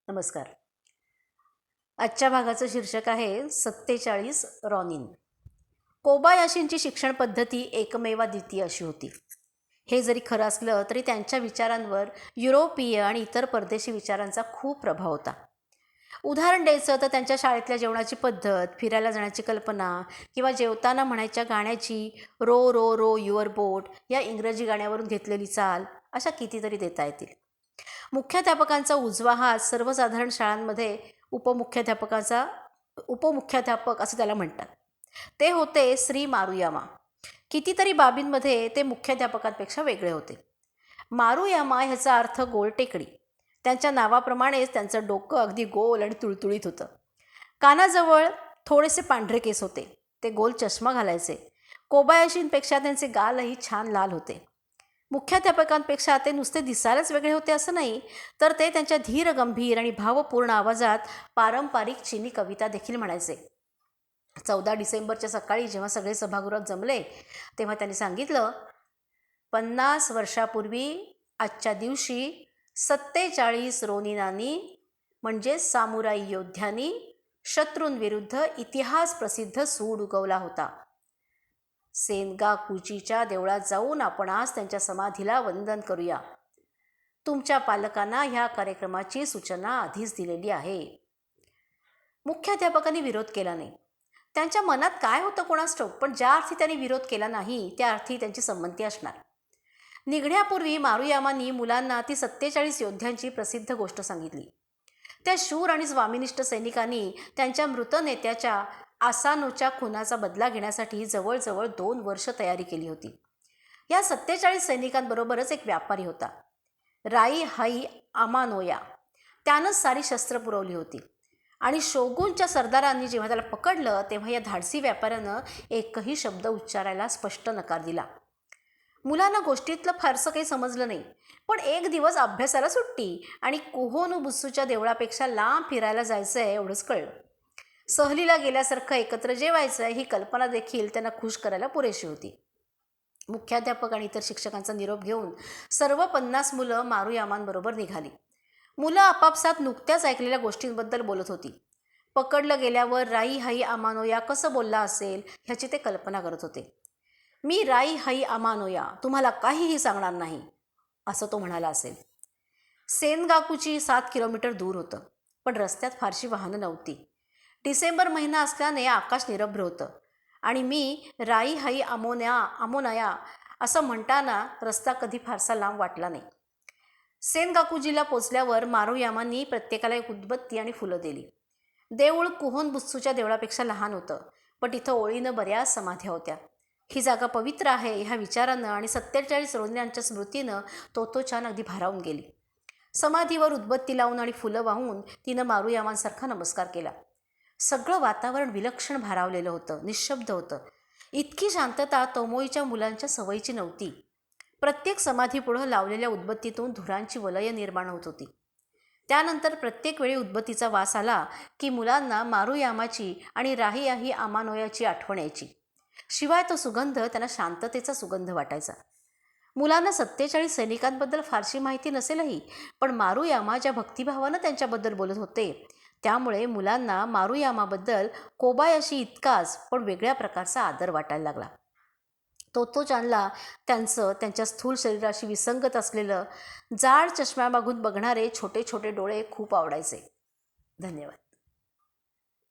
नमस्कार. आजच्या भागाचं शीर्षक आहे 47 रॉनिन. कोबायाशींची शिक्षण पद्धती एकमेवाद्वितीय अशी होती. हे जरी खरं असलं तरी त्यांच्या विचारांवर युरोपीय आणि इतर परदेशी विचारांचा खूप प्रभाव होता. उदाहरण द्यायचं तर त्यांच्या शाळेतल्या जेवणाची पद्धत, फिरायला जाण्याची कल्पना किंवा जेवताना म्हणायच्या गाण्याची रो रो रो युअर बोट या इंग्रजी गाण्यावरून घेतलेली चाल, अशा कितीतरी देता येतील. मुख्याध्यापकांचा उजवा हात सर्वसाधारण शाळांमध्ये उपमुख्याध्यापक असं त्याला म्हणतात. ते होते श्री मारुयामा. कितीतरी बाबींमध्ये ते मुख्याध्यापकांपेक्षा वेगळे होते. मारुयामा ह्याचा अर्थ गोल टेकडी. त्यांच्या नावाप्रमाणेच त्यांचं डोकं अगदी गोल आणि तुळतुळीत होतं. कानाजवळ थोडेसे पांढरे केस होते. ते गोल चष्मा घालायचे. कोबायाशींपेक्षा त्यांचे गालही छान लाल होते. मुख्याध्यापकांपेक्षा ते नुसते दिसायलाच वेगळे होते असं नाही, तर ते त्यांच्या धीर गंभीर आणि भावपूर्ण आवाजात पारंपरिक चीनी कविता देखील म्हणायचे. 14 डिसेंबरच्या सकाळी जेव्हा सगळे सभागृहात जमले तेव्हा त्यांनी सांगितलं, 50 वर्षापूर्वी आजच्या दिवशी 47 रोनिनांनी म्हणजे सामुराई योद्ध्यांनी शत्रूंविरुद्ध इतिहास प्रसिद्ध सूड उगवला होता. सेनगाकुचीच्या देवळात जाऊन आपण आज त्यांच्या समाधीला वंदन करूया. तुमच्या पालकांना ह्या कार्यक्रमाची सूचना आधीच दिलेली आहे. मुख्याध्यापकांनी विरोध केला नाही. त्यांच्या मनात काय होतं कोणास ठाऊक, पण ज्या अर्थी त्यांनी विरोध केला नाही त्या अर्थी त्यांची संमती असणार. निघण्यापूर्वी मारुयामांनी मुलांना ती 47 योद्ध्यांची प्रसिद्ध गोष्ट सांगितली. त्या शूर आणि स्वामिनिष्ठ सैनिकांनी त्यांच्या मृत नेत्याच्या आसानोच्या खुनाचा बदला घेण्यासाठी जवळजवळ 2 वर्ष तयारी केली होती. या 47 सैनिकांबरोबरच एक व्यापारी होता, राई हाई आमानोया. त्यानंच सारी शस्त्र पुरवली होती आणि शोगुनच्या सरदारांनी जेव्हा त्याला पकडलं तेव्हा या धाडसी व्यापाऱ्यानं एकही शब्द उच्चारायला स्पष्ट नकार दिला. मुलांना गोष्टीतलं फारसं काही समजलं नाही, पण एक दिवस अभ्यासाला सुट्टी आणि कुहोनुबुत्सूच्या देवळापेक्षा लांब फिरायला जायचं आहे एवढंच कळलं. सहलीला गेल्यासारखं एकत्र जेवायचं ही कल्पना देखील त्यांना खुश करायला पुरेशी होती. मुख्याध्यापक आणि इतर शिक्षकांचा निरोप घेऊन सर्व 50 मुलं मारुयामांबरोबर निघाली. मुलं आपापसात नुकत्याच ऐकलेल्या गोष्टींबद्दल बोलत होती. पकडलं गेल्यावर राई हाई आमानोया कसं बोलला असेल ह्याची ते कल्पना करत होते. मी राई हाई आमानोया तुम्हाला काहीही सांगणार नाही असं तो म्हणाला असेल. सेनगाकुची 7 किलोमीटर दूर होतं, पण रस्त्यात फारशी वाहनं नव्हती. डिसेंबर महिना असल्याने आकाश निरभ्र होतं आणि मी राई हाई आमोनाया असं म्हणताना रस्ता कधी फारसा लांब वाटला नाही. सेनगाकुजीला पोचल्यावर मारुयामांनी प्रत्येकाला एक उदबत्ती आणि फुलं दिली. देऊळ कुहोनबुत्सूच्या देवळापेक्षा लहान होतं, पण तिथं ओळीनं बऱ्याच समाध्या होत्या. ही जागा पवित्र आहे ह्या विचारानं आणि 47 रोनिनांच्या स्मृतीनं तोतोचान अगदी भारावून गेली. समाधीवर उदबत्ती लावून आणि फुलं वाहून तिनं मारुयामांसारखा नमस्कार केला. सगळं वातावरण विलक्षण भारावलेलं होतं, निशब्द होतं. इतकी शांतता तोमोईच्या मुलांच्या सवयीची नव्हती. प्रत्येक समाधीपुढं लावलेल्या उदबत्तीतून धुरांची वलय निर्माण होत होती. त्यानंतर प्रत्येक वेळी उदबत्तीचा वास आला की मुलांना मारुयामाची आणि राहीयाही आमानोयाची आठवण यायची. शिवाय तो सुगंध त्यांना शांततेचा सुगंध वाटायचा. मुलांना 47 सैनिकांबद्दल फारशी माहिती नसेलही, पण मारुयामा ज्या भक्तिभावानं त्यांच्याबद्दल बोलत होते त्यामुळे मुलांना मारुयामाबद्दल कोबायाशी इतकाच पण वेगळ्या प्रकारचा आदर वाटायला लागला. तोतोचानला त्यांच्या स्थूल शरीराशी विसंगत असलेलं जाड चष्म्यामागून बघणारे छोटे छोटे डोळे खूप आवडायचे. धन्यवाद.